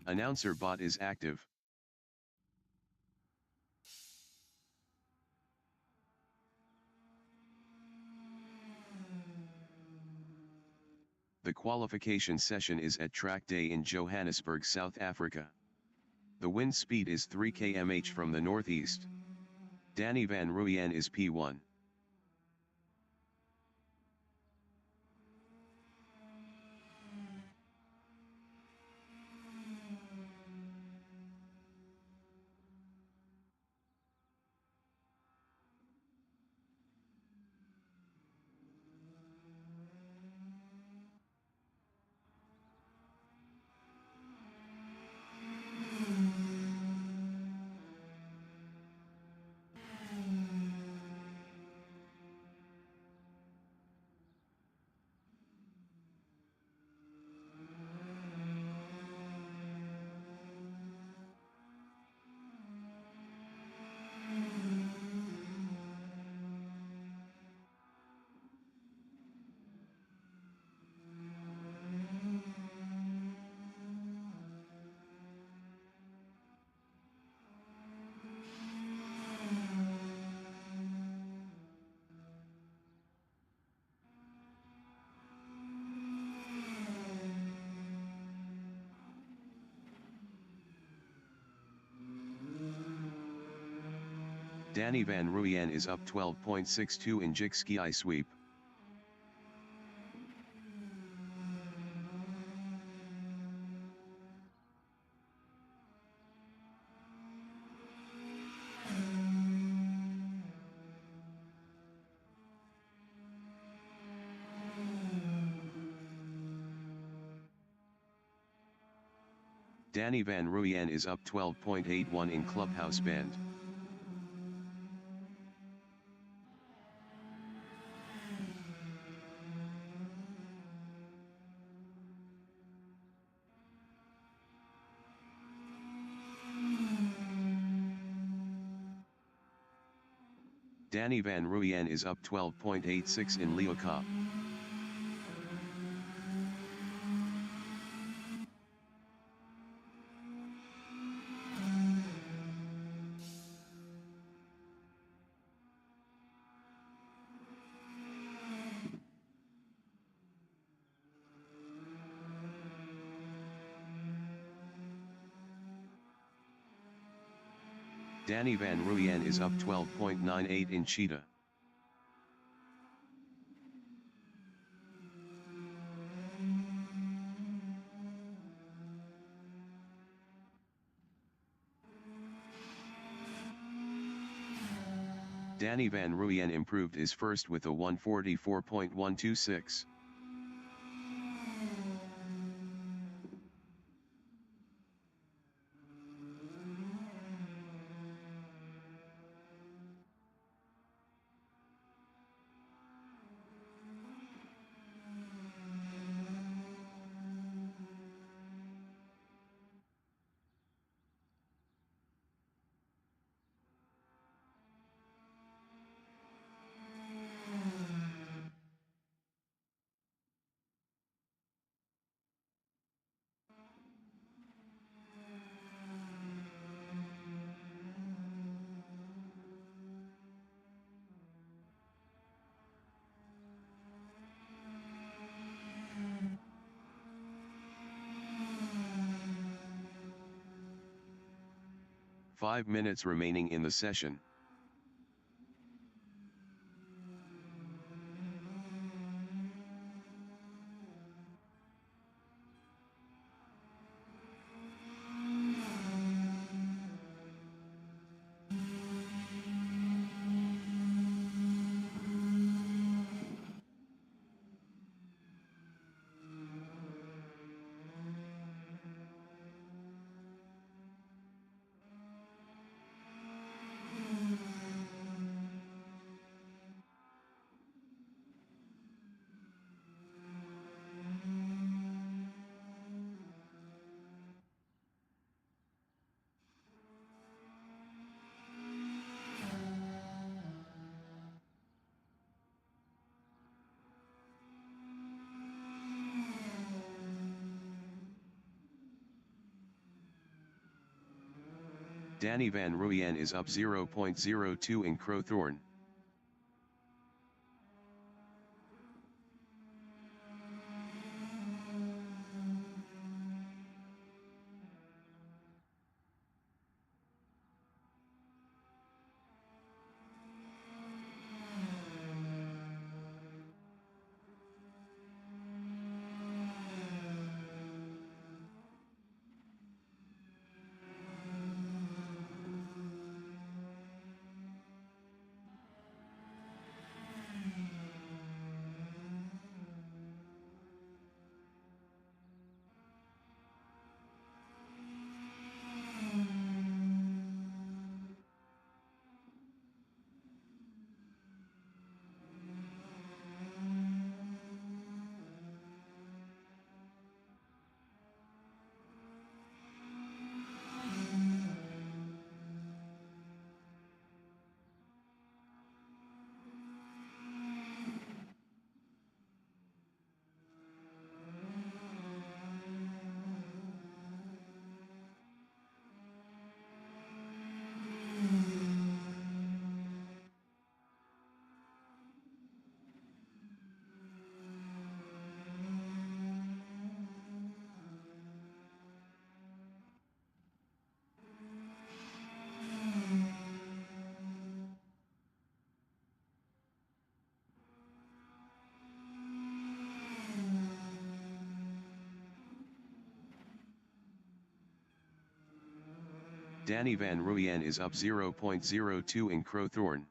Announcer bot is active. The qualification session is at track day in Johannesburg, South Africa. The wind speed is 3 km/h from the northeast. Danny van Rooyen is P1. Danny van Rooyen is up 12.62 in Jikski sweep. Danny van Rooyen is up 12.81 in Clubhouse Bend. Danny van Rooyen is up 12.86 in Leeuka. Danny van Rooyen is up 12.98 in Cheetah. Danny van Rooyen improved his first with a 144.126. Five minutes remaining in the session. Danny Van Ruyen is up 0.02 in Crowthorne. Danny Van Ruyen is up 0.02 in Crowthorne.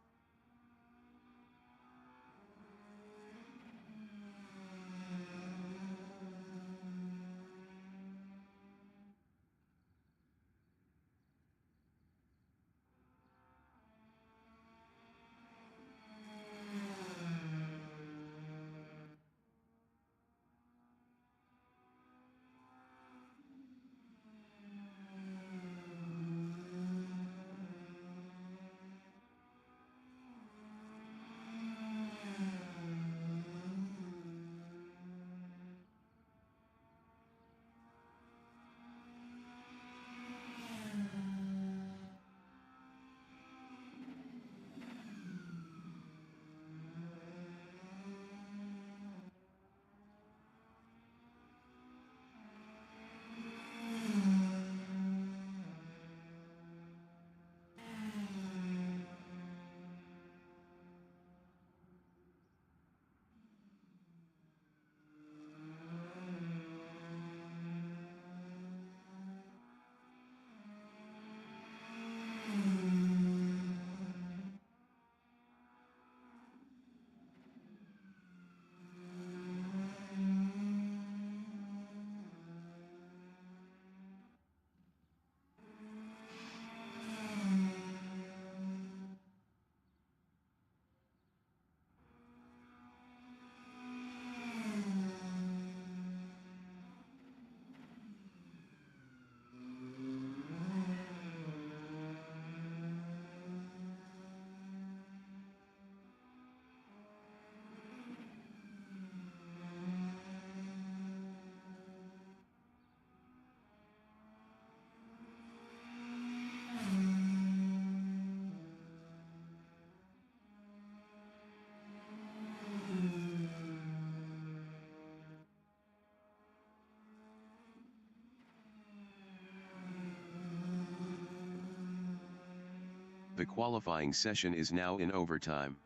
The qualifying session is now in overtime.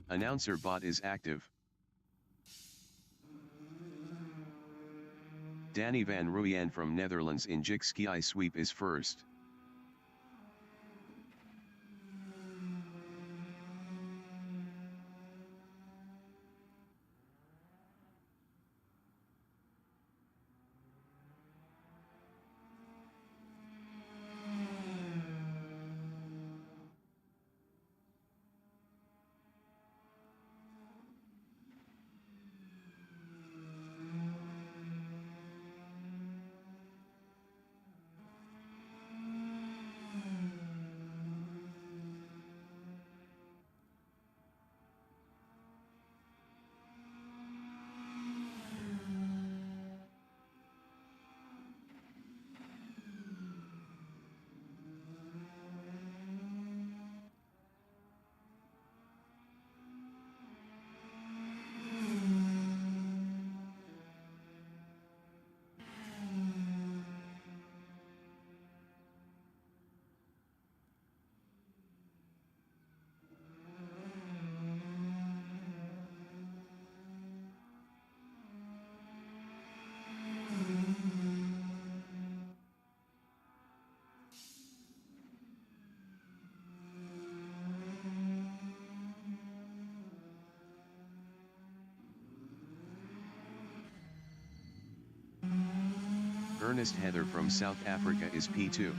Announcer bot is active. Danny van Rooyen from Netherlands in Ski sweep is first. Ernest Heather from South Africa is P2.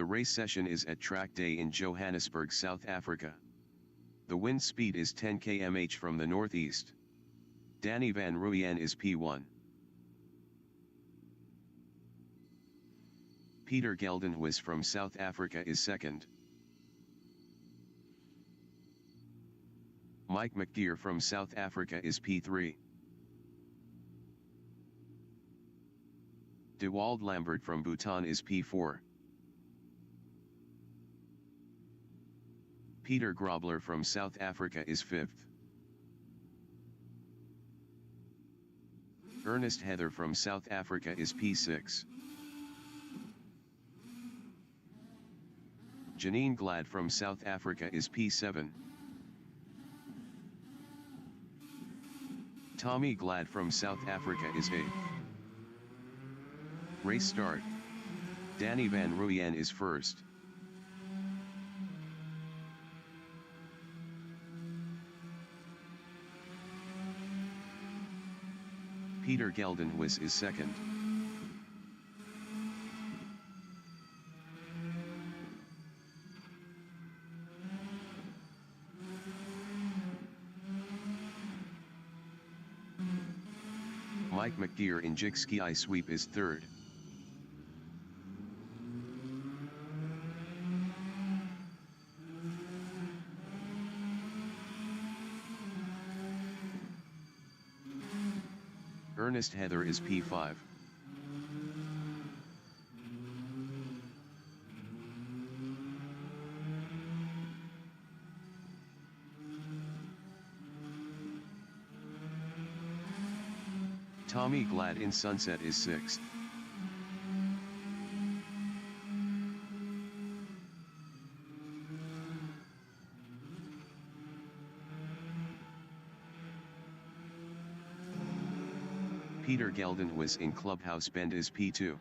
The race session is at track day in Johannesburg, South Africa. The wind speed is 10 km/h from the northeast. Danny van Rooyen is P1. Peter Geldenhuis from South Africa is second. Mike McGeer from South Africa is P3. Dewald Lambert from Bhutan is P4. Peter Grobler from South Africa is 5th. Ernest Heather from South Africa is P6. Janine Glad from South Africa is P7. Tommy Glad from South Africa is 8th. Race start. Danny van Rooyen is first. Peter Geldenhuis is second. Mike McGeer in Ski sweep is third. Ernest Heather is P5. Tommy Glad in Sunset is 6th. Peter Geldenhuis in Clubhouse Bend is P2.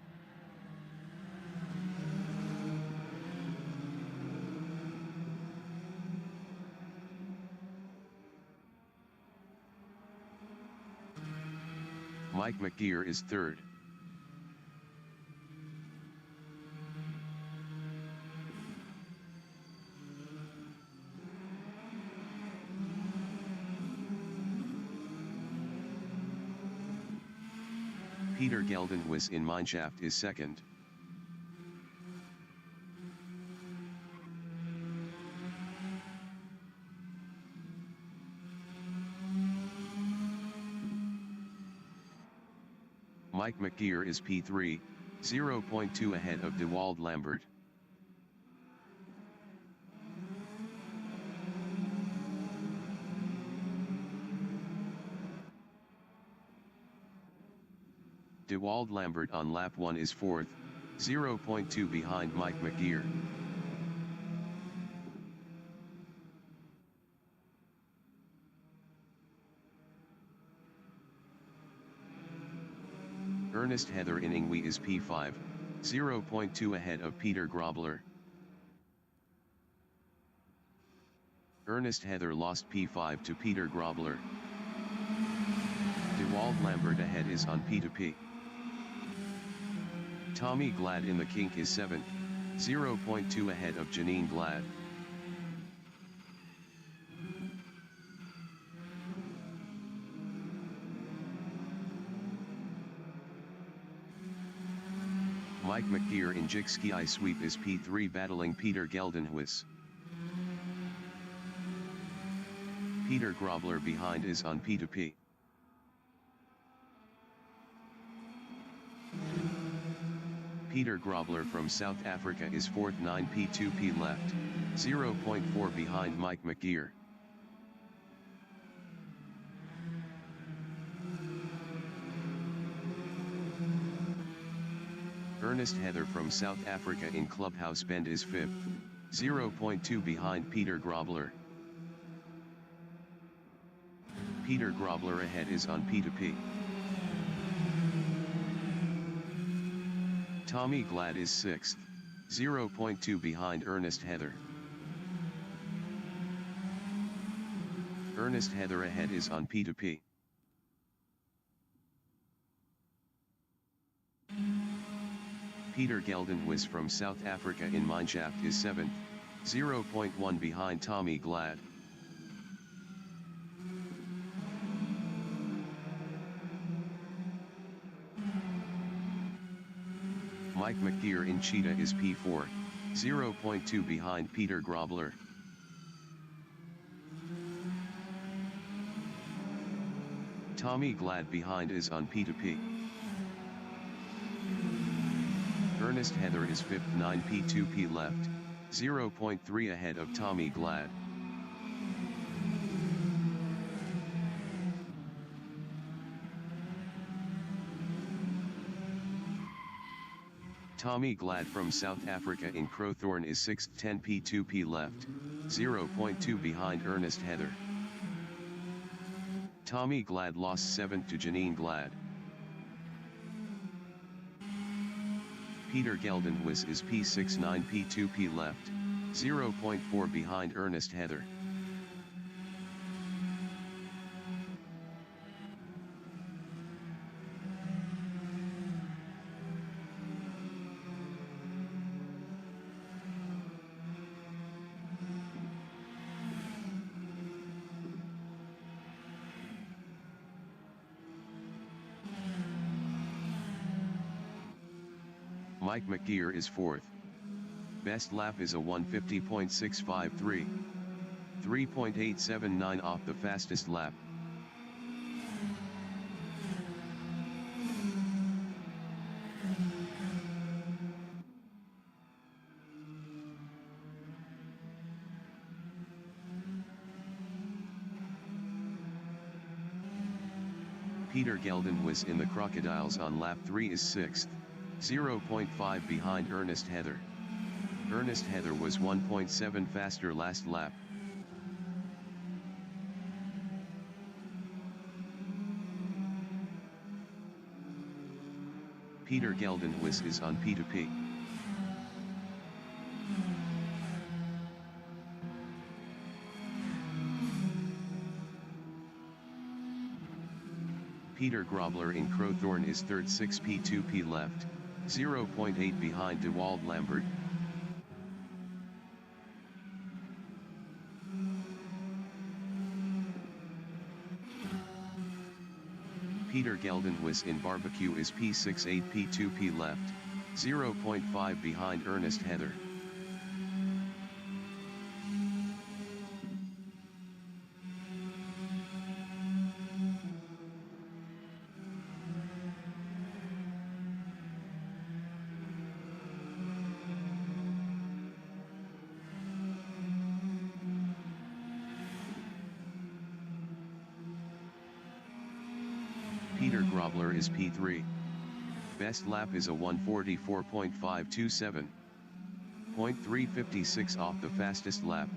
Mike McGeer is third. Peter Geldenhuis in Mineshaft is second. Mike McGear is P3, 0.2 ahead of DeWald Lambert. DeWald Lambert on lap 1 is 4th, 0.2 behind Mike McGear. Ernest Heather in Ingwe is P5, 0.2 ahead of Peter Grobler. Ernest Heather lost P5 to Peter Grobler. DeWald Lambert ahead is on P2P. Tommy Glad in the kink is 7th, 0.2 ahead of Janine Glad. Mike McGear in Jikski sweep is P3 battling Peter Geldenhuis. Peter Grobler behind is on P2P. Peter Grobler from South Africa is 4th 9P2P left, 0.4 behind Mike McGear. Ernest Heather from South Africa in Clubhouse Bend is 5th, 0.2 behind Peter Grobler. Peter Grobler ahead is on P2P. Tommy Glad is 6th, 0.2 behind Ernest Heather. Ernest Heather ahead is on P2P. Peter Geldenhuis from South Africa in Mineshaft is 7th, 0.1 behind Tommy Glad. Mike McGear in Cheetah is P4, 0.2 behind Peter Grobler. Tommy Glad behind is on P2P. Ernest Heather is 5th 9P2P left, 0.3 ahead of Tommy Glad. Tommy Glad from South Africa in Crowthorne is 6th 10P2P left, 0.2 behind Ernest Heather. Tommy Glad lost 7th to Janine Glad. Peter Geldenhuis is P6 9P2P left, 0.4 behind Ernest Heather. Mike McGear is 4th. Best lap is a 150.653. 3.879 off the fastest lap. Peter Geldenhuis in the Crocodiles on lap 3 is 6th, 0.5 behind Ernest Heather. Ernest Heather was 1.7 faster last lap. Peter Geldenhuis is on P2P. Peter Grobler in Crowthorne is 3rd 6P2P left, 0.8 behind DeWald Lambert. Peter Geldenhuis in Barbecue is P6 8P2P left, 0.5 behind Ernest Heather. Peter Grobler is P3. Best lap is a 1:44.527. 0.356 off the fastest lap.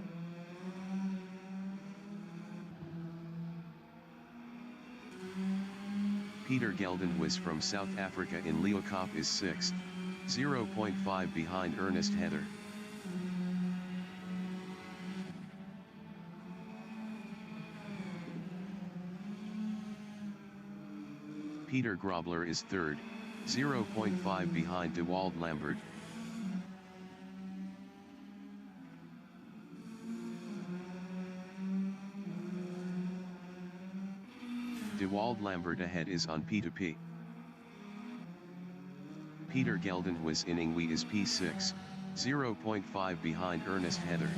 Peter Geldenhuis from South Africa in Leeuwkop is 6th, 0.5 behind Ernest Heather. Peter Grobler is 3rd, 0.5 behind Dewald Lambert. Dewald Lambert ahead is on P2P. Peter Geldenhuis in Ingwe is P6, 0.5 behind Ernest Heather.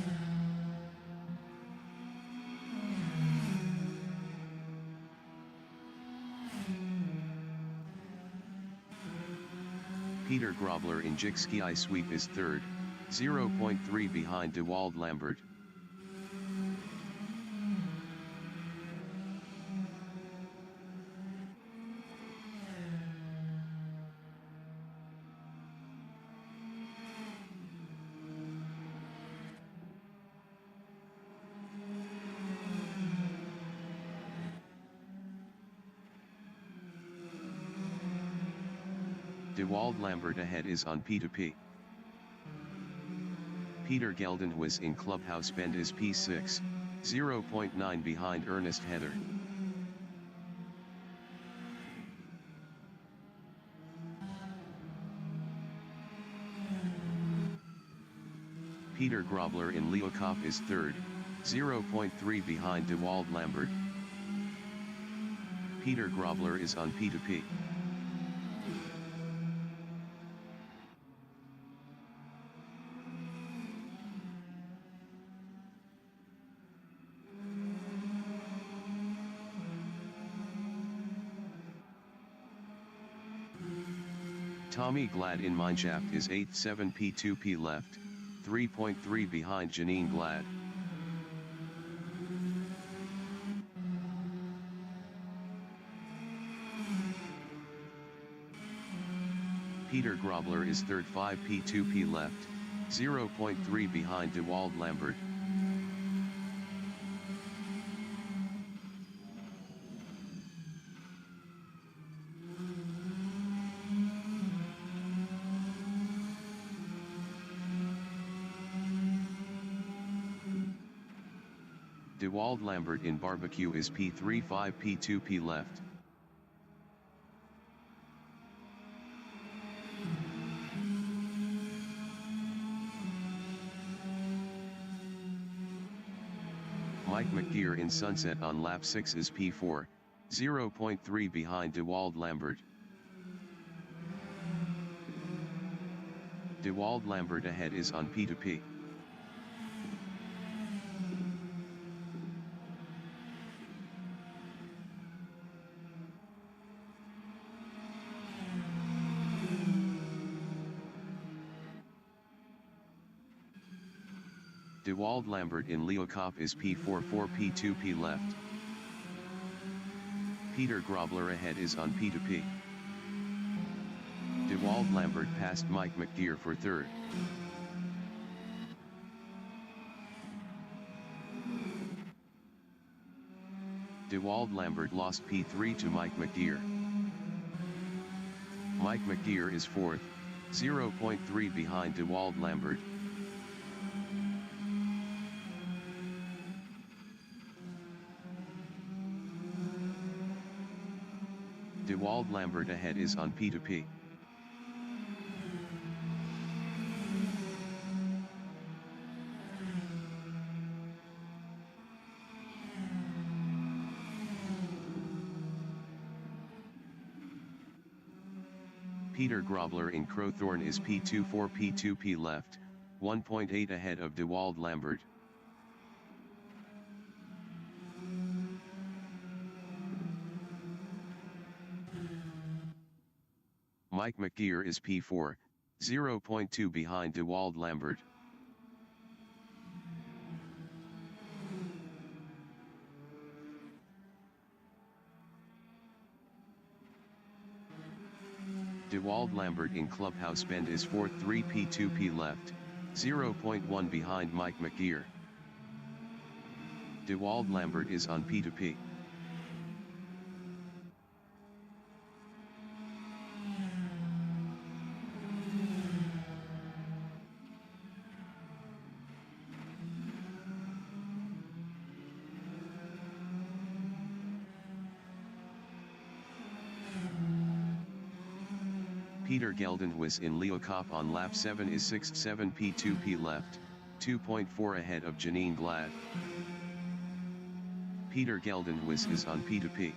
Peter Grobler in Jikski Sweep is 3rd, 0.3 behind Dewald Lambert. Dewald Lambert ahead is on P2P. Peter Geldenhuis in Clubhouse Bend is P6, 0.9 behind Ernest Heather. Peter Grobler in Leeuwkop is 3rd, 0.3 behind Dewald Lambert. Peter Grobler is on P2P. Tommy Glad in Mineshaft is 8th, 7 P2P left, 3.3 behind Janine Glad. Peter Grobler is 3rd, 5 P2P left, 0.3 behind Dewald Lambert. Dewald Lambert in Barbecue is P3, 5 P2P left. Mike McGear in Sunset on lap 6 is P4, 0.3 behind Dewald Lambert. Dewald Lambert ahead is on P2P. Dewald Lambert in Leeuwkop is P4, 4 P2P left. Peter Grobler ahead is on P2P. Dewald Lambert passed Mike McGear for 3rd. Dewald Lambert lost P3 to Mike McGear. Mike McGear is 4th, 0.3 behind Dewald Lambert. Dewald Lambert ahead is on P2P. Peter Grobler in Crowthorne is P2, 4 P2P left, 1.8 ahead of Dewald Lambert. Mike McGear is P4, 0.2 behind Dewald Lambert. De Wald Lambert in Clubhouse Bend is 4th 3P2P left, 0.1 behind Mike McGear. De Wald Lambert is on P2P. Peter Geldenhuis in Leo Kopp on lap 7 is 6th 7P2P left, 2.4 ahead of Janine Glad. Peter Geldenhuis is on P2P.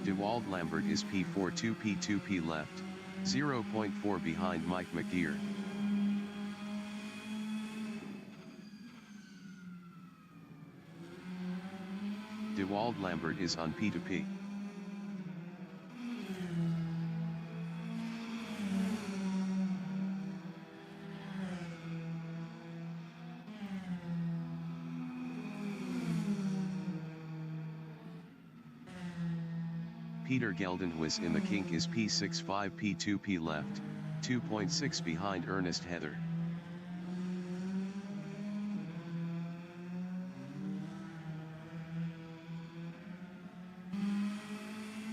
De Wald Lambert is P4 2P2P left, 0.4 behind Mike McGear. De Wald Lambert is on P2P. Peter Geldenhuis in the kink is P6 5P2P left, 2.6 behind Ernest Heather.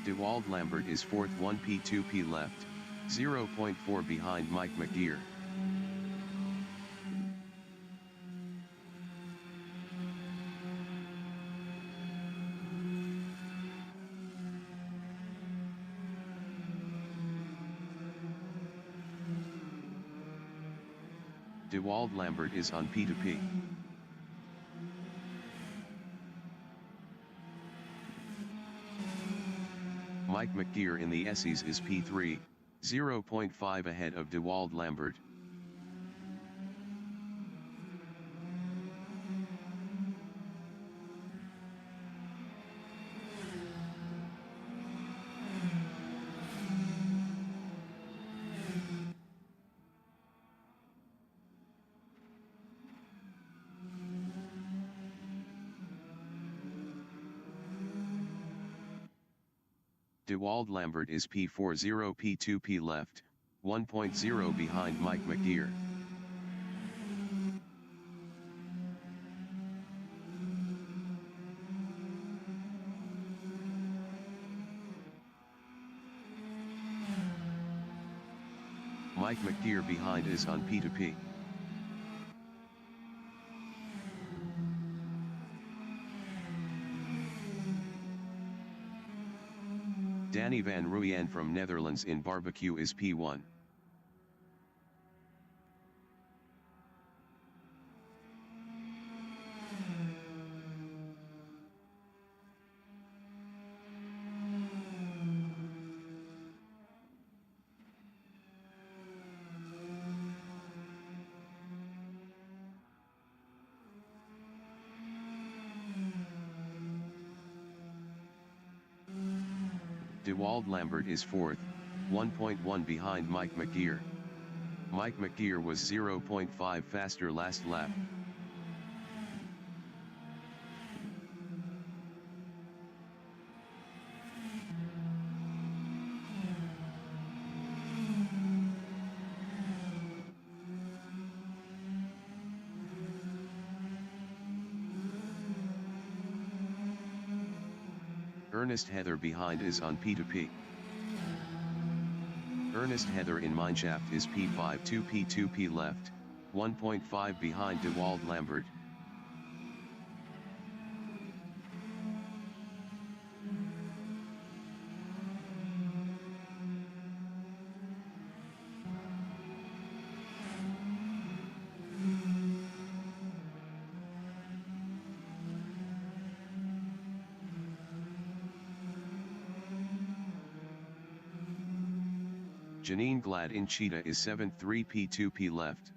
De Wald Lambert is 4th 1P2P left, 0.4 behind Mike McGear. De Wald Lambert is on P2P. Mike McGear in the SEs is P3, 0.5 ahead of De Wald Lambert. De Wald Lambert is P4 0P2P left, 1.0 behind Mike McGear. Mike McGear behind is on P2P. Danny van Ruyen from Netherlands in barbecue is P1. De Wald Lambert is 4th, 1.1 behind Mike McGear. Mike McGear was 0.5 faster last lap. Ernest Heather behind is on P2P. Ernest Heather in mineshaft is P5 2P2P left, 1.5 behind De Wald Lambert. Janine Glad in Cheetah is 7th 3P2P left.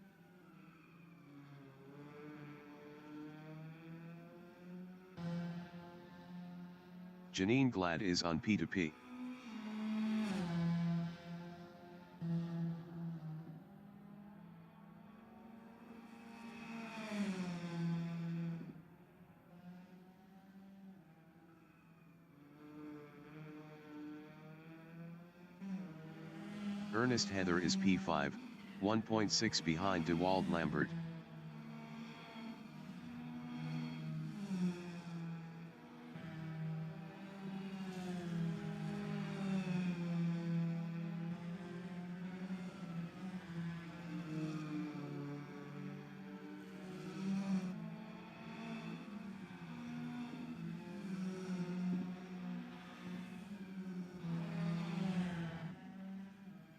Janine Glad is on P2P. Ernest Heather is P5, 1.6 behind DeWald Lambert.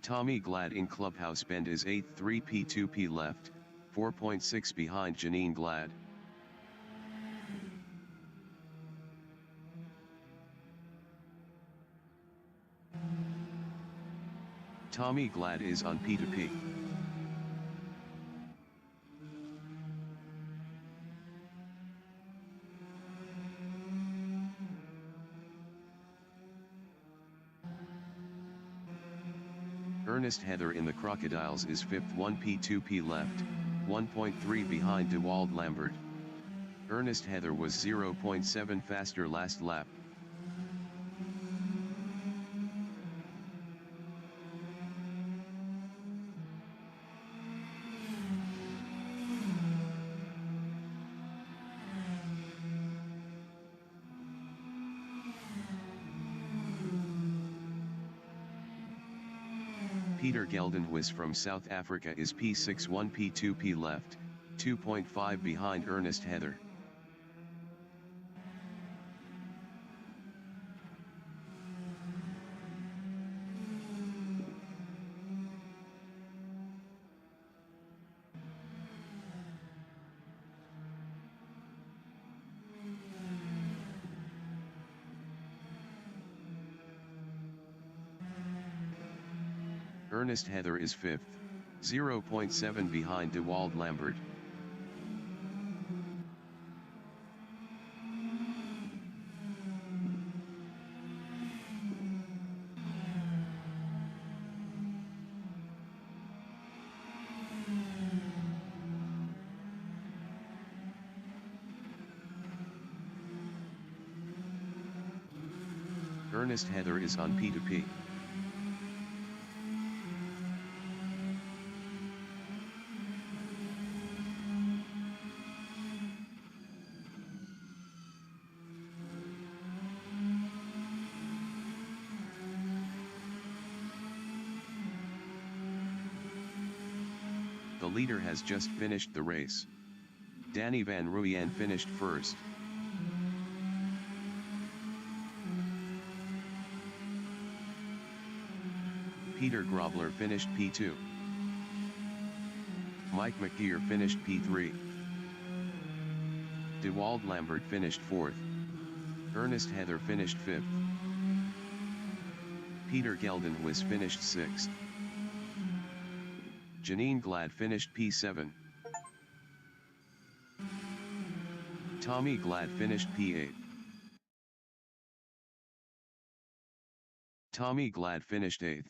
Tommy Glad in Clubhouse Bend is 8th, 3P2P left, 4.6 behind Janine Glad. Tommy Glad is on P2P. Ernest Heather in the Crocodiles is 5th, 1P2P left, 1.3 behind DeWald Lambert. Ernest Heather was 0.7 faster last lap. Peter Geldenhuis from South Africa is P6, 1P2P left, 2.5 behind Ernest Heather. Ernest Heather is 5th, 0.7 behind DeWald Lambert. Ernest Heather is on P2P. The leader has just finished the race. Danny Van Ruyen finished first. Peter Grobler finished P2. Mike McGeer finished P3. DeWald Lambert finished 4th. Ernest Heather finished 5th. Peter Geldenhuis finished 6th. Janine Glad finished P7. Tommy Glad finished P8. Tommy Glad finished 8th.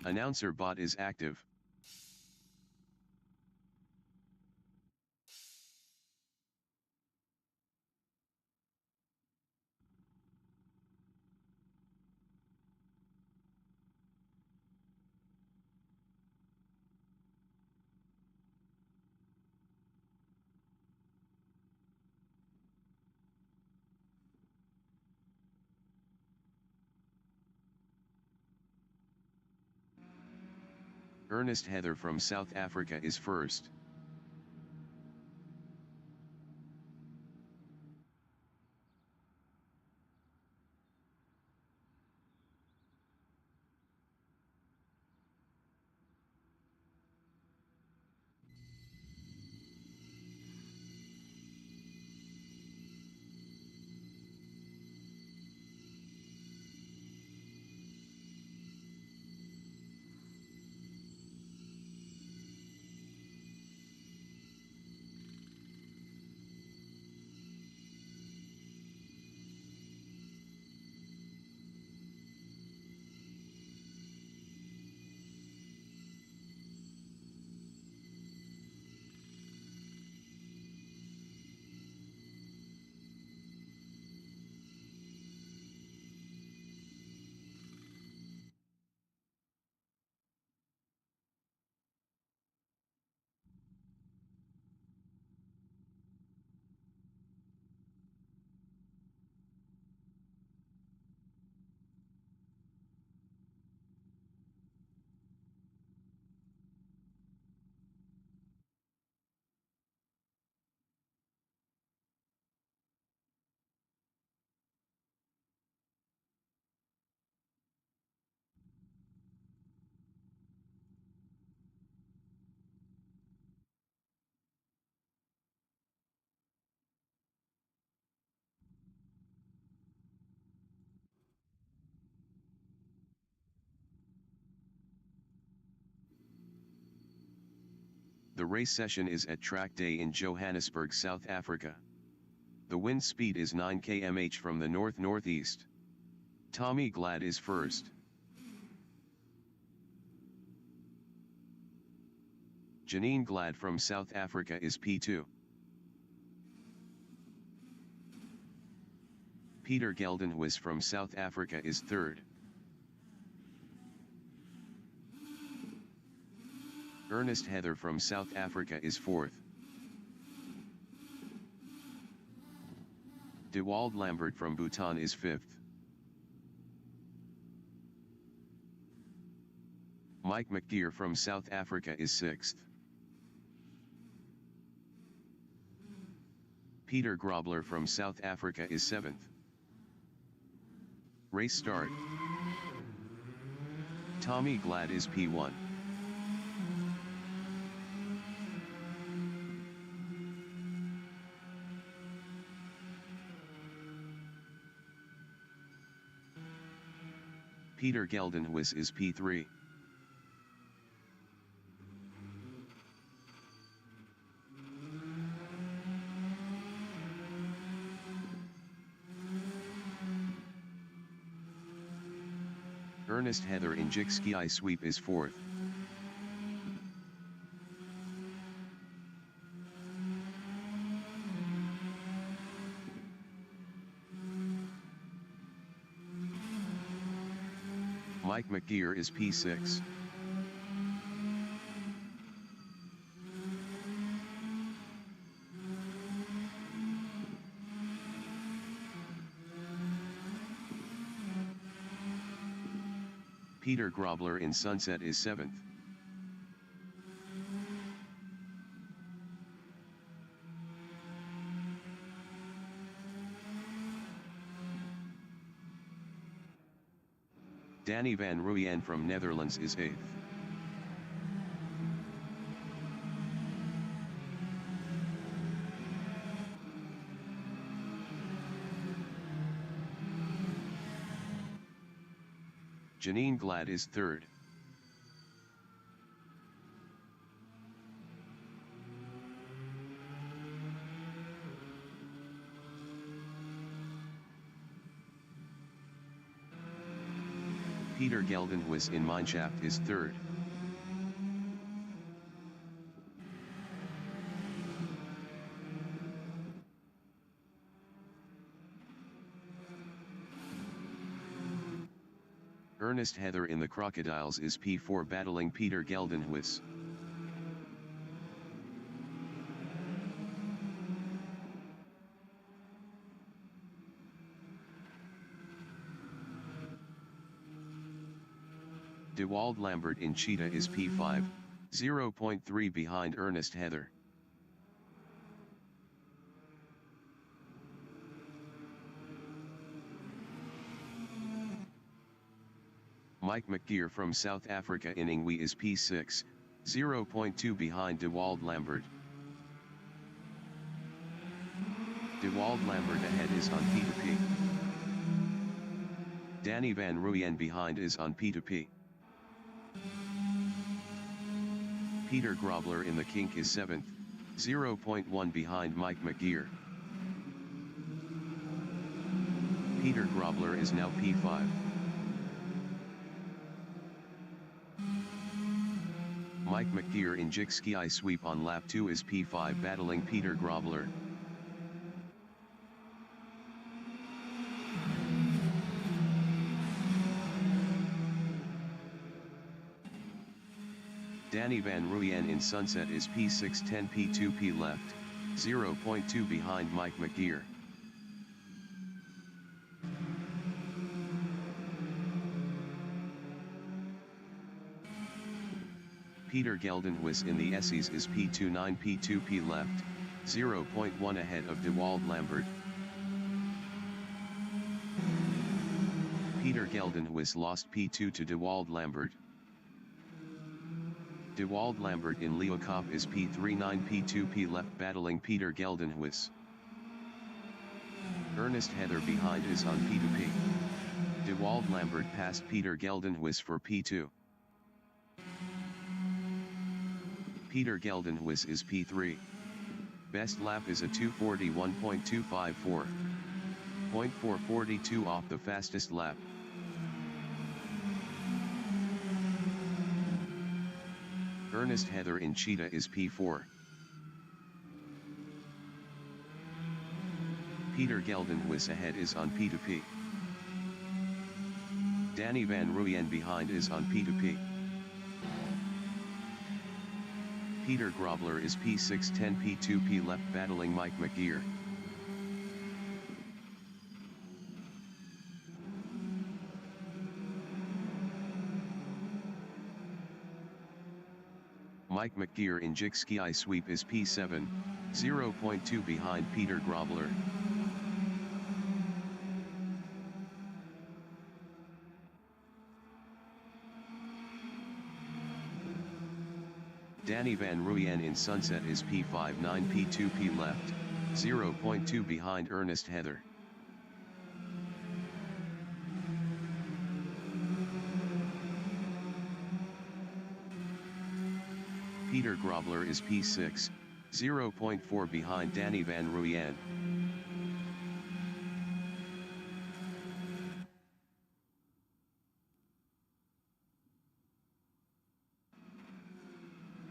Announcer bot is active. Ernest Heather from South Africa is first. The race session is at track day in Johannesburg, South Africa. The wind speed is 9 km/h from the north-northeast. Tommy Glad is first. Janine Glad from South Africa is P2. Peter Geldenhuis from South Africa is third. Ernest Heather from South Africa is fourth. Dewald Lambert from Bhutan is fifth. Mike McGeer from South Africa is sixth. Peter Grobler from South Africa is seventh. Race start. Tommy Glad is P1. Peter Geldenhuis is P3. Ernest Heather in Jikski sweep is fourth. Mike McGeer is P6. Peter Grobler in Sunset is 7th. Danny van Rooyen from Netherlands is 8th. Janine Glad is 3rd. Peter Geldenhuis in mineshaft is third. Ernest Heather in the Crocodiles is P4 battling Peter Geldenhuis. DeWald Lambert in Cheetah is P5, 0.3 behind Ernest Heather. Mike McGeer from South Africa in Ingwe is P6, 0.2 behind DeWald Lambert. DeWald Lambert ahead is on P2P. Danny Van Ruyen behind is on P2P. Peter Grobler in the Kink is 7th, 0.1 behind Mike McGeer. Peter Grobler is now P5. Mike McGeer in Jikski sweep on lap 2 is P5 battling Peter Grobler. Danny Van Ruyen in Sunset is P6 10 P2P left, 0.2 behind Mike McGeer. Peter Geldenhuis in the Essies is P2 9 P2P left, 0.1 ahead of DeWald Lambert. Peter Geldenhuis lost P2 to DeWald Lambert. DeWald Lambert in Leeuwkop is P3 9 P2P left battling Peter Geldenhuis. Ernest Heather behind is on P2P. DeWald Lambert passed Peter Geldenhuis for P2. Peter Geldenhuis is P3. Best lap is a 2:41.254. 0.442 off the fastest lap. Ernest Heather in Cheetah is P4. Peter Geldenhuis ahead is on P2P. Danny Van Ruyen behind is on P2P. Peter Grobler is P6 10 P2P left battling Mike McGeer. Mike McGeer in Jikski sweep is P7, 0.2 behind Peter Grobler. Danny Van Ruyen in Sunset is P5 9 P2P left, 0.2 behind Ernest Heather. Peter Grobler is P6, 0.4 behind Danny Van Ruyen.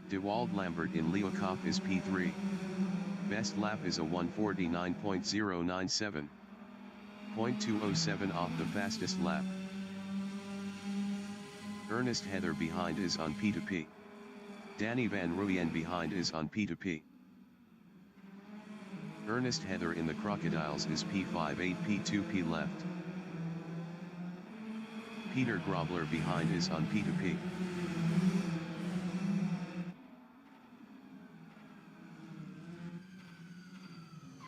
DeWald Lambert in Leeuwkop is P3. Best lap is a 1:49.097. 0.207 off the fastest lap. Ernest Heather behind is on P2P. Danny Van Ruyen behind is on P2P. Ernest Heather in the Crocodiles is P5 8 P2P left. Peter Grobler behind is on P2P.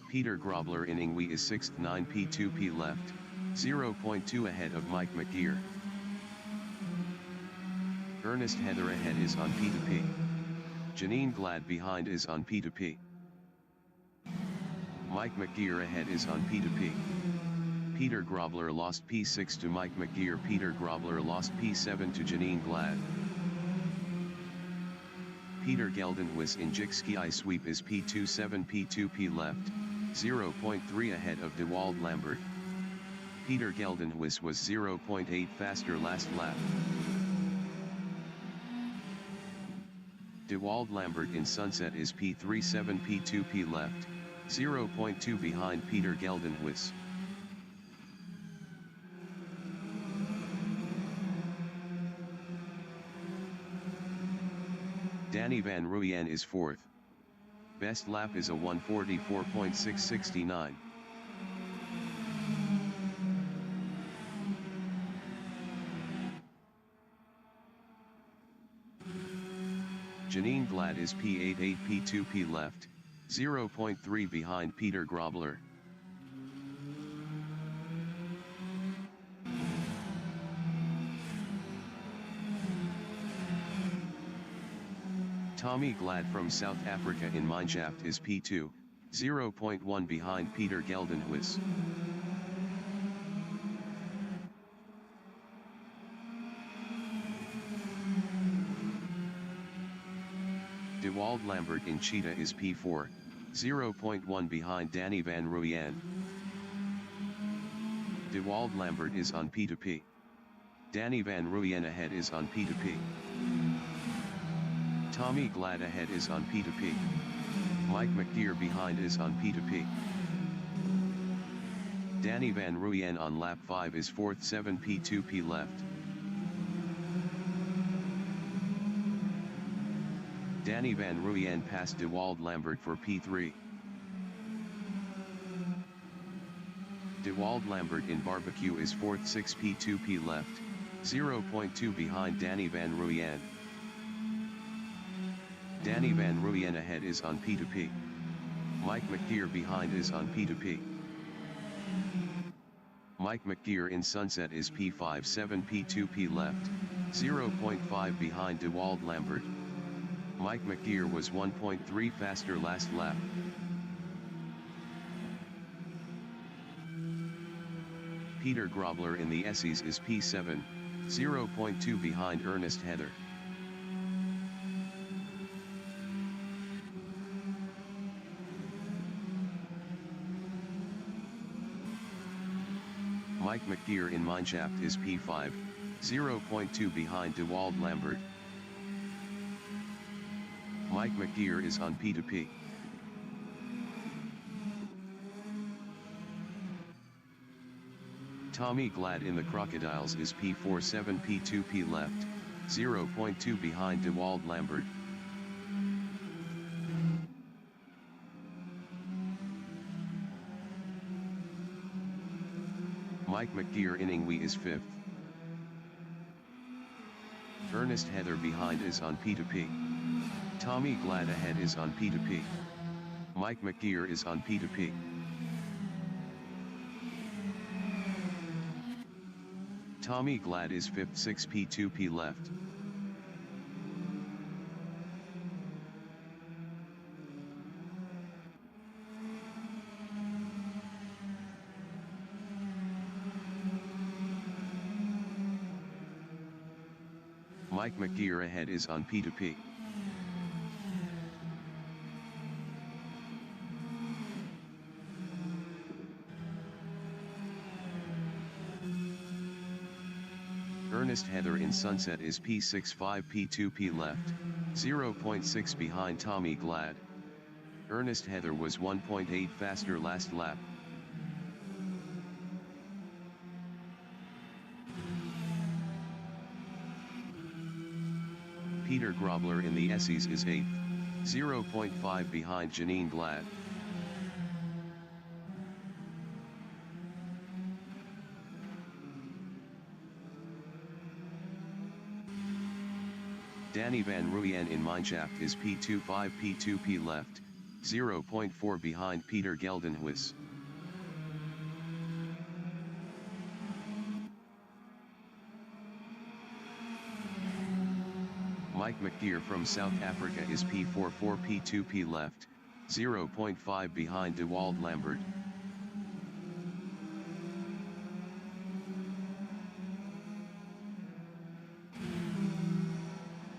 Peter Grobler in Ingwe is 6th 9 P2P left, 0.2 ahead of Mike McGeer. Ernest Heather ahead is on P2P. Janine Glad behind is on P2P. Mike McGeer ahead is on P2P. Peter Grobler lost P6 to Mike McGeer. Peter Grobler lost P7 to Janine Glad. Peter Geldenhuis in Jikski sweep is P2 7 P2P left, 0.3 ahead of DeWald Lambert. Peter Geldenhuis was 0.8 faster last lap. De Wald Lambert in Sunset is P37 P2P left, 0.2 behind Peter Geldenhuis. Danny Van Ruyen is 4th. Best lap is a 1:44.669. Janine Glad is P88 P2P left, 0.3 behind Peter Grobler. Tommy Glad from South Africa in Mineshaft is P2, 0.1 behind Peter Geldenhuis. De Wald Lambert in Cheetah is P4, 0.1 behind Danny Van Ruyen. De Wald Lambert is on P2P. Danny Van Ruyen ahead is on P2P. Tommy Glad ahead is on P2P. Mike McDeer behind is on P2P. Danny Van Ruyen on lap 5 is 4th, 7 P2P left. Danny Van Ruyen passed De Wald Lambert for P3. De Wald Lambert in Barbecue is 4th, 6 P2P left, 0.2 behind Danny Van Ruyen. Danny Van Ruyen ahead is on P2P. Mike McDeer behind is on P2P. Mike McDeer in Sunset is P5, 7 P2P left, 0.5 behind De Wald Lambert. Mike McDeer was 1.3 faster last lap. Peter Grobler in the Essies is P7, 0.2 behind Ernest Heather. Mike McDeer in Mineshaft is P5, 0.2 behind De Wald Lambert. Mike McDeer is on P2P. Tommy Glad in the Crocodiles is P4, 7 P2P left, 0.2 behind De Wald Lambert. Mike McDeer in Ingwe is 5th. Ernest Heather behind is on P2P. Tommy Glad ahead is on P2P. Mike McDeer is on P2P. Tommy Glad is 5th, 6 P2P left. Mike McDeer ahead is on P2P. Ernest Heather in Sunset is P6, 5 P2P left, 0.6 behind Tommy Glad. Ernest Heather was 1.8 faster last lap. Peter Grobler in the Essies is 8th, 0.5 behind Janine Glad. Danny Van Ruyen in Mineshaft is P2, 5 P2P left, 0.4 behind Peter Geldenhuis. Mike McDeer from South Africa is P4, 4 P2P left, 0.5 behind De Wald Lambert.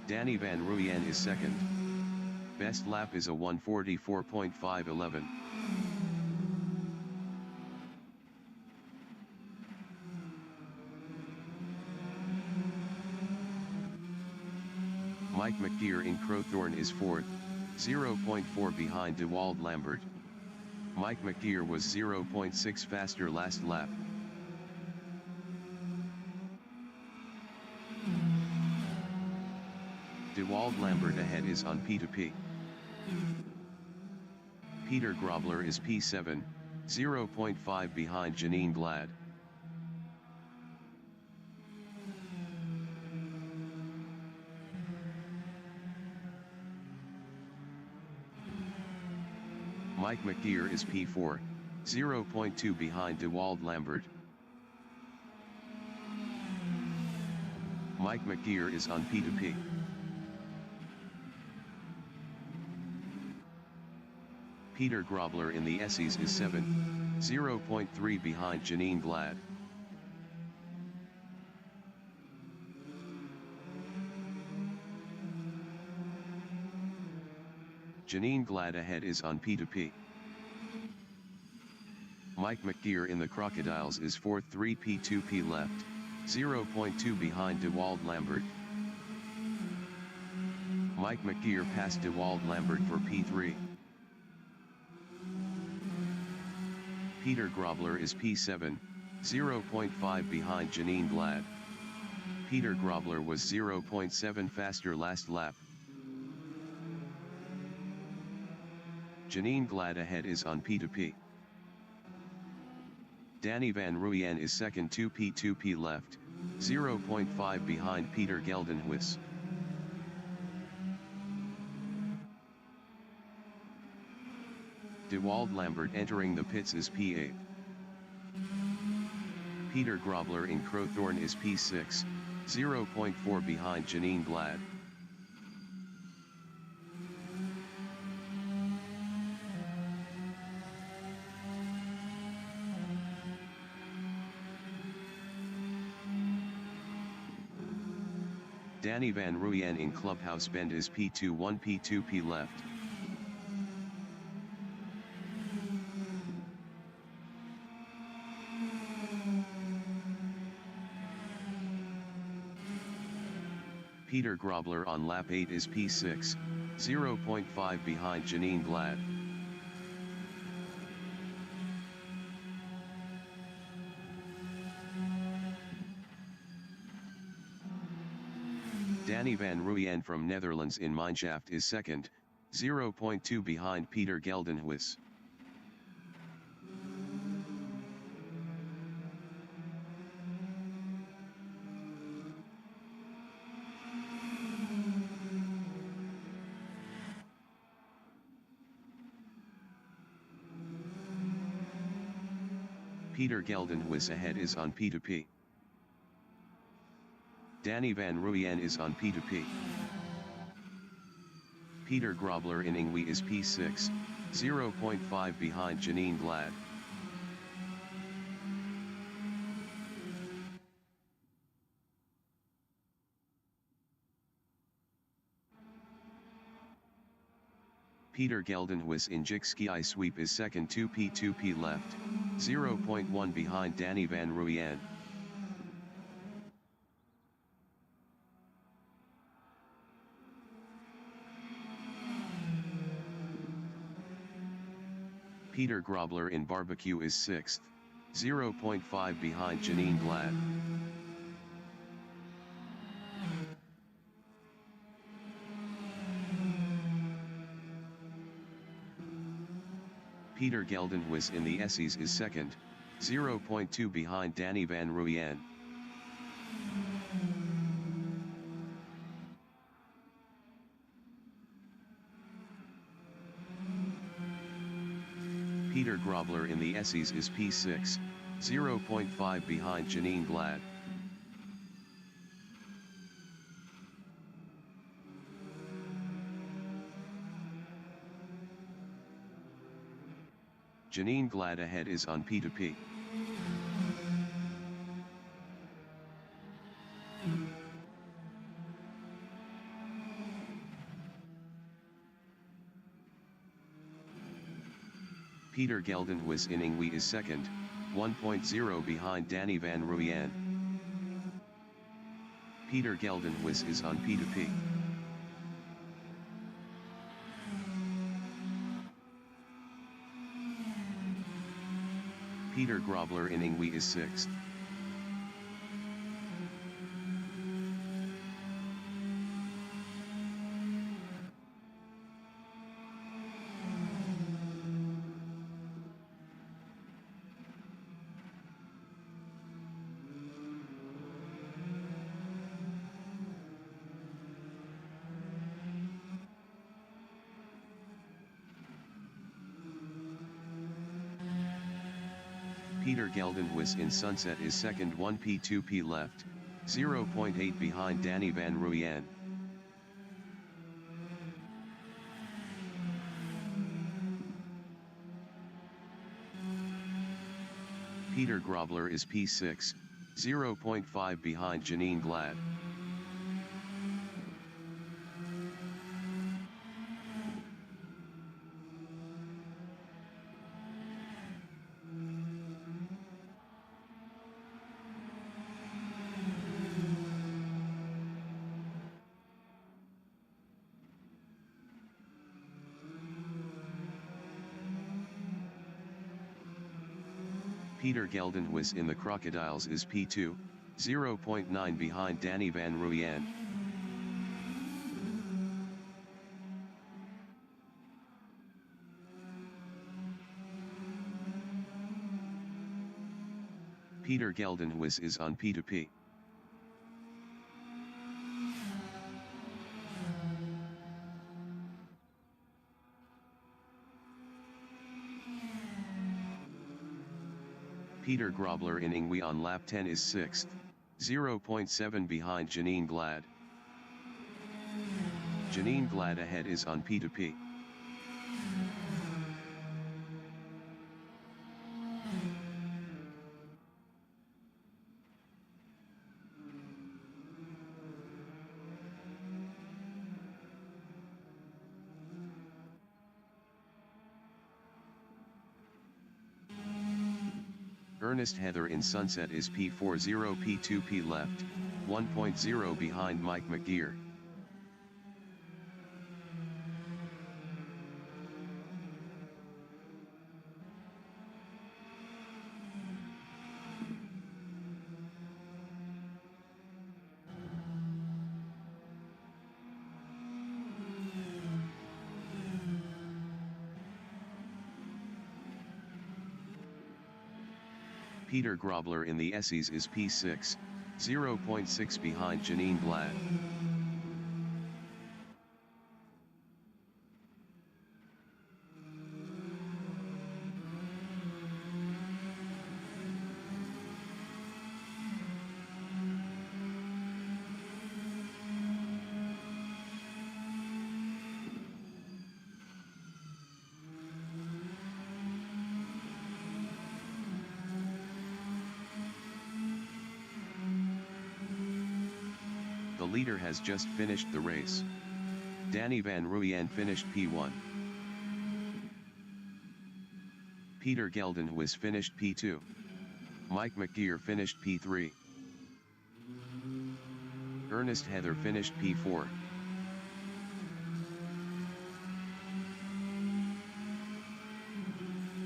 Danny Van Ruyen is 2nd. Best lap is a 1:44.511. Mike McGear in Crowthorne is 4th, 0.4 behind DeWald Lambert. Mike McGear was 0.6 faster last lap. DeWald Lambert ahead is on P2P. Peter Grobler is P7, 0.5 behind Janine Glad. Mike McGear is P4, 0.2 behind DeWald Lambert. Mike McGear is on P2P. Peter Grobler in the SEs is 7th, 0.3 behind Janine Glad. Janine Glad ahead is on P2P. Mike McGear in the Crocodiles is 4th, 3P2P left, 0.2 behind DeWald Lambert. Mike McGear passed DeWald Lambert for P3. Peter Grobler is P7, 0.5 behind Janine Glad. Peter Grobler was 0.7 faster last lap. Janine Glad ahead is on P2P. Danny Van Ruyen is 2nd, 2P2P left, 0.5 behind Peter Geldenhuis. DeWald Lambert entering the pits is P8. Peter Grobler in Crowthorne is P6, 0.4 behind Janine Glad. Danny Van Ruyen in Clubhouse Bend is P2, 1P2P left. Peter Grobler on lap 8 is P6, 0.5 behind Janine Glad. Danny Van Ruyen from Netherlands in Mineshaft is 2nd, 0.2 behind Peter Geldenhuis. Peter Geldenhuis ahead is on P2P. Danny Van Ruyen is on P2P. Peter Grobler in Ingwe is P6, 0.5 behind Janine Glad. Peter Geldenhuis in Jikski Sweep is 2nd, 2P2P left, 0.1 behind Danny Van Ruyen. Peter Grobler in Barbecue is 6th, 0.5 behind Janine Glad. Peter Geldenhuis in the SEs is 2nd, 0.2 behind Danny Van Ruyen. Peter Grobler in the SEs is P6, 0.5 behind Janine Glad. Janine Glad ahead is on P2P. Peter Geldenhuis in Ingwe is 2nd, 1.0 behind Danny Van Ruyen. Peter Geldenhuis is on P2P. Peter Grobler in Ingwe is 6th. Peter Geldenhuis in Sunset is 2nd 1P2P left, 0.8 behind Danny Van Ruyen. Peter Grobler is P6, 0.5 behind Janine Glad. Peter Geldenhuis in the Crocodiles is P2, 0.9 behind Danny Van Ruyen. Peter Geldenhuis is on P2P. Peter Grobler in Ingwe on lap 10 is 6th, 0.7 behind Janine Glad. Janine Glad ahead is on P2P. Ernest Heather in Sunset is P40 P2P left, 1.0 behind Mike McGear. Peter Grobler in the Essies is P6, 0.6 behind Janine Glad. The leader has just finished the race. Danny Van Ruyen finished P1. Peter Geldenhuis finished P2. Mike McGear finished P3. Ernest Heather finished P4.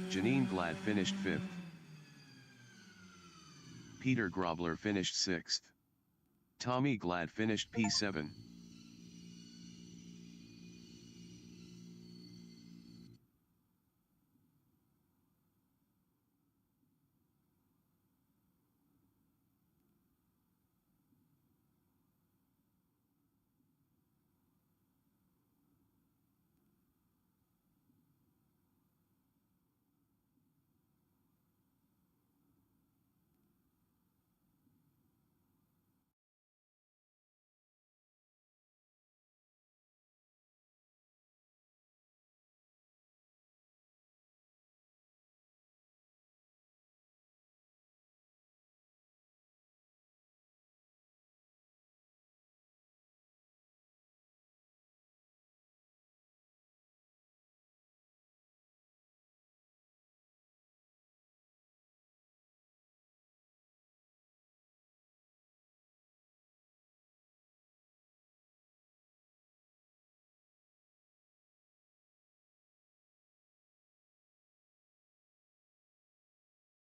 Janine Glad finished 5th. Peter Grobler finished 6th. Tommy Glad finished P7.